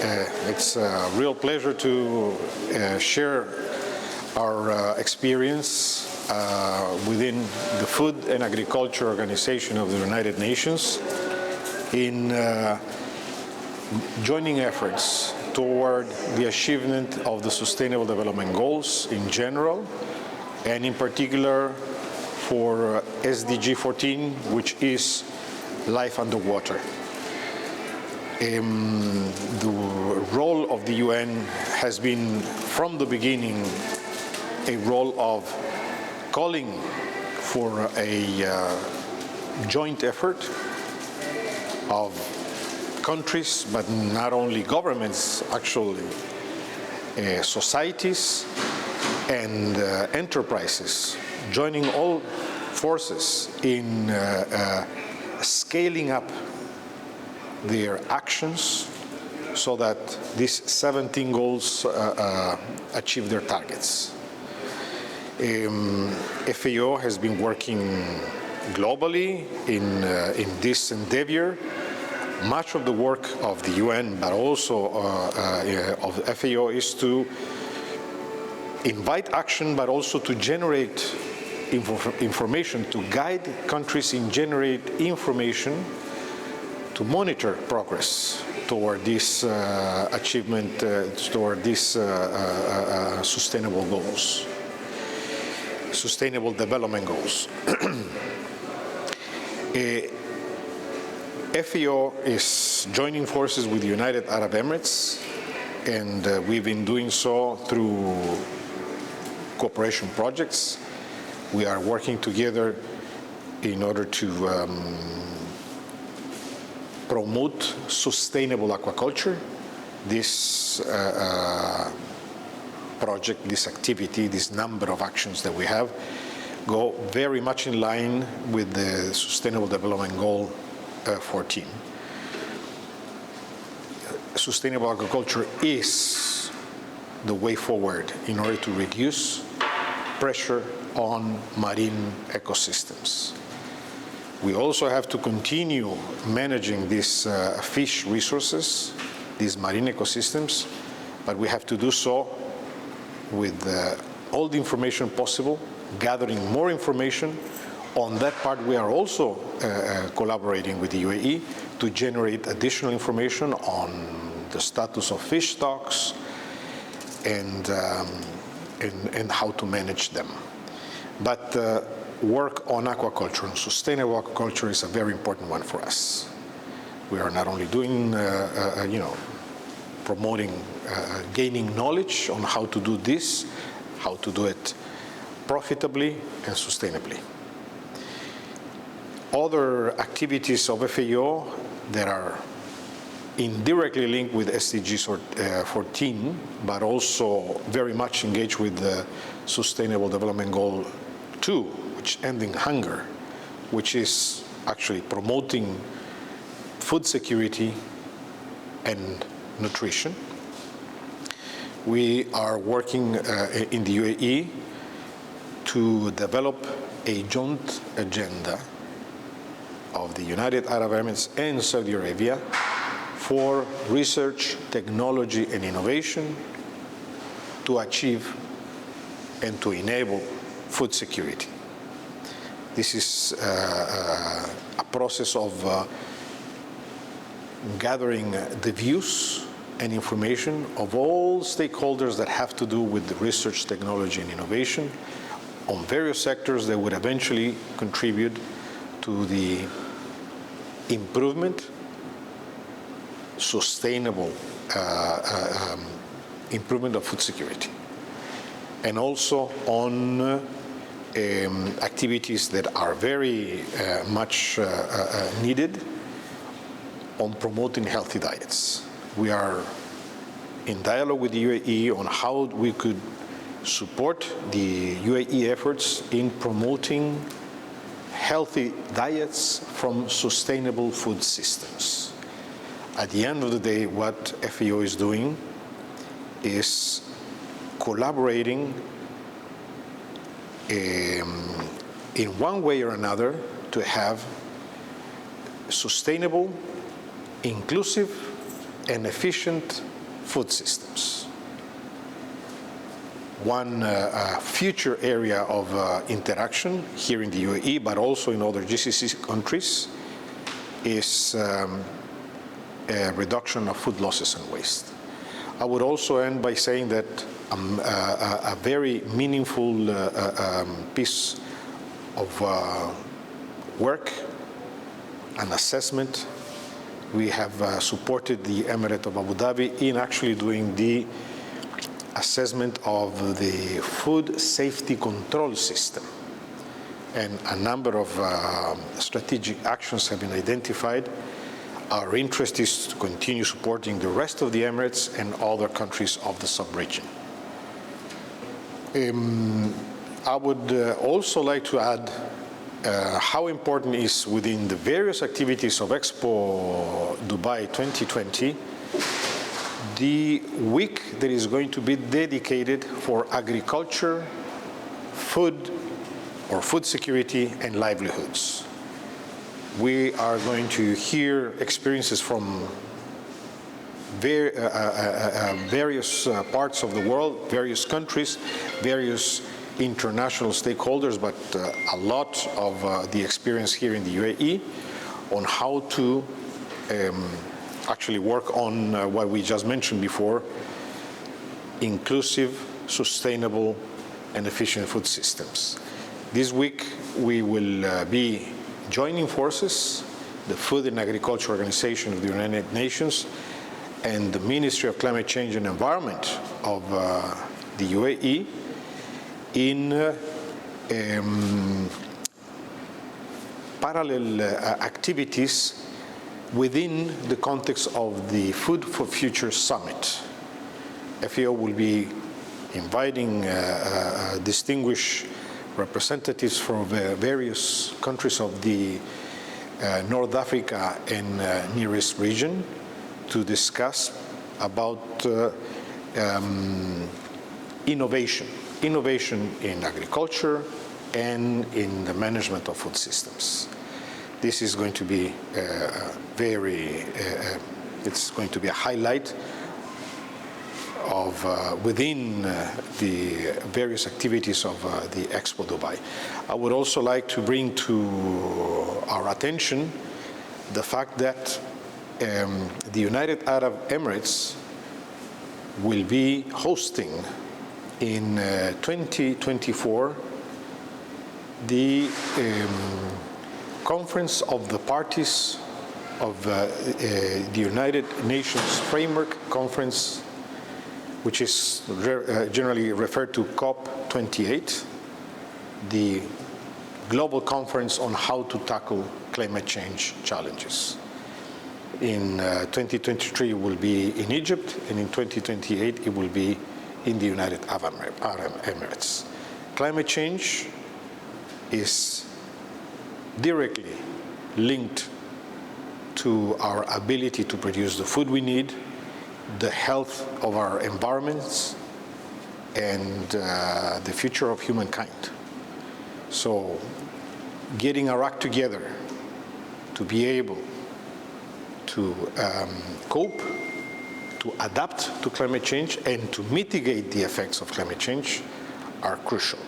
It's a real pleasure to share our experience within the Food and Agriculture Organization of the United Nations in joining efforts toward the achievement of the Sustainable Development Goals in general, and in particular for SDG 14, which is life underwater. The role of the UN has been from the beginning a role of calling for a joint effort of countries, but not only governments, actually societies and enterprises, joining all forces in scaling up their actions so that these 17 goals achieve their targets. FAO has been working globally in this endeavor. Much of the work of the UN, but also of the FAO, is to invite action, but also to generate information, to guide countries in generate information to monitor progress toward this achievement, toward these sustainable goals, sustainable development goals. FAO is joining forces with the United Arab Emirates, and we've been doing so through cooperation projects. We are working together in order to promote sustainable aquaculture. This project, this activity, this number of actions that we have go very much in line with the Sustainable Development Goal 14. Sustainable agriculture is the way forward in order to reduce pressure on marine ecosystems. We also have to continue managing these fish resources, these marine ecosystems, but we have to do so with all the information possible, gathering more information. On that part, we are also collaborating with the UAE to generate additional information on the status of fish stocks and how to manage them. But work on aquaculture and sustainable aquaculture is a very important one for us. We are not only doing, promoting, gaining knowledge on how to do this, how to do it profitably and sustainably. Other activities of FAO that are indirectly linked with SDG 14, but also very much engaged with the Sustainable Development Goal 2, which ending hunger, which is actually promoting food security and nutrition. We are working in the UAE to develop a joint agenda of the United Arab Emirates and Saudi Arabia for research, technology, and innovation to achieve and to enable food security. This is a process of gathering the views and information of all stakeholders that have to do with the research, technology, and innovation on various sectors that would eventually contribute to the improvement, sustainable improvement of food security, and also on activities that are very much needed on promoting healthy diets. We are in dialogue with the UAE on how we could support the UAE efforts in promoting healthy diets from sustainable food systems. At the end of the day, what FAO is doing is collaborating in one way or another to have sustainable, inclusive, and efficient food systems. One future area of interaction here in the UAE, but also in other GCC countries, is a reduction of food losses and waste. I would also end by saying that a very meaningful piece of work and assessment, we have supported the Emirate of Abu Dhabi in actually doing the assessment of the food safety control system. And a number of strategic actions have been identified. Our interest is to continue supporting the rest of the Emirates and other countries of the sub-region. I would also like to add how important is within the various activities of Expo Dubai 2020, the week that is going to be dedicated for agriculture, food security and livelihoods. We are going to hear experiences from various parts of the world, various countries, various international stakeholders, but a lot of the experience here in the UAE on how to actually work on what we just mentioned before, inclusive, sustainable, and efficient food systems. This week, we will be joining forces, the Food and Agriculture Organization of the United Nations and the Ministry of Climate Change and Environment of the UAE in parallel activities within the context of the Food for Future Summit. FAO will be inviting distinguished representatives from various countries of the North Africa and Near East region to discuss about innovation in agriculture and in the management of food systems. This is going to be it's going to be a highlight of within the various activities of the Expo Dubai. I would also like to bring to our attention the fact that the United Arab Emirates will be hosting in 2024 the Conference of the Parties of the United Nations Framework Conference, which is generally referred to COP28, the global conference on how to tackle climate change challenges. In 2023 it will be in Egypt, and in 2028 it will be in the United Arab Emirates. Climate change is directly linked to our ability to produce the food we need, the health of our environments, and the future of humankind. So getting our act together to be able to cope, to adapt to climate change, and to mitigate the effects of climate change are crucial.